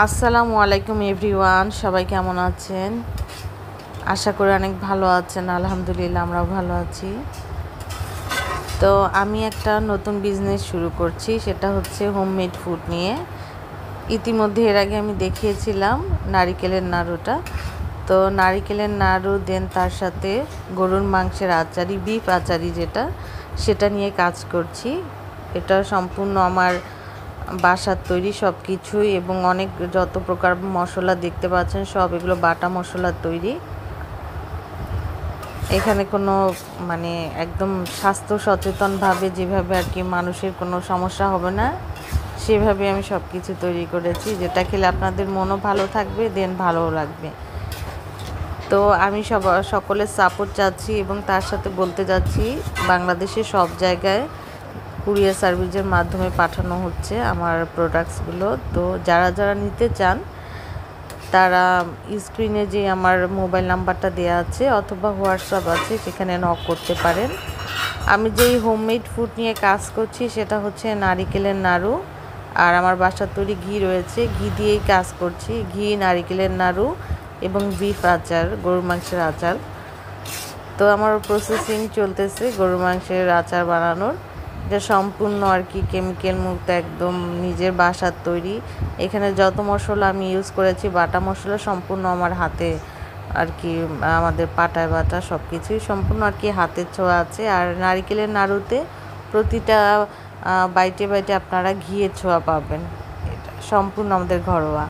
আসসালামু আলাইকুম এভরিওয়ান, সবাই কেমন আছেন? আশা করি অনেক ভালো আছেন। আলহামদুলিল্লাহ, আমরাও ভালো আছি। তো আমি একটা নতুন বিজনেস শুরু করছি, সেটা হচ্ছে হোমমেড ফুড নিয়ে। ইতিমধ্যে এর আগে আমি দেখিয়েছিলাম নারিকেলের নাড়ুটা। তো নারিকেলের নাড়ু দেন তার সাথে গরুর মাংসের আচারি, বিফ আচারি সেটা নিয়ে কাজ করছি। এটা সম্পূর্ণ আমার বাসার তৈরি সব কিছুই, এবং অনেক যত প্রকার মশলা দেখতে পাচ্ছেন সব এগুলো বাটা মশলার তৈরি। এখানে কোনো একদম স্বাস্থ্য সচেতনভাবে যেভাবে আর কি মানুষের কোনো সমস্যা হবে না, সেভাবে আমি সব কিছু তৈরি করেছি, যেটা খেলে আপনাদের মনও ভালো থাকবে, দেন ভালোও লাগবে। তো আমি সকলের সাপোর্ট চাচ্ছি, এবং তার সাথে বলতে যাচ্ছি বাংলাদেশের সব জায়গায় কুরিয়ার সার্ভিসের মাধ্যমে পাঠানো হচ্ছে আমার প্রোডাক্টসগুলো। তো যারা যারা নিতে চান তারা স্ক্রিনে যে আমার মোবাইল নাম্বারটা দেওয়া আছে অথবা হোয়াটসঅ্যাপ আছে, সেখানে নক করতে পারেন। আমি যেই হোমমেড ফুড নিয়ে কাজ করছি সেটা হচ্ছে নারিকেলের নাড়ু, আর আমার বাসার তৈরি ঘি রয়েছে, ঘি দিয়েই কাজ করছি। ঘি, নারিকেলের নাড়ু এবং বিফ আচার, গরুর মাংসের আচার। তো আমার প্রসেসিং চলতেছে গরুর মাংসের আচার বানানোর। এটা সম্পূর্ণ আর কি কেমিক্যাল মুক্ত, একদম নিজের বাসার তৈরি। এখানে যত মশলা আমি ইউজ করেছি বাটা মশলা, সম্পূর্ণ আমার হাতে আর কি, আমাদের পাটায় বাটা সব কিছুই সম্পূর্ণ আর কি হাতের ছোঁয়া আছে। আর নারিকেলের নাড়ুতে প্রতিটা বাইটে বাইটে আপনারা ঘিয়ের ছোঁয়া পাবেন। এটা সম্পূর্ণ আমাদের ঘরোয়া।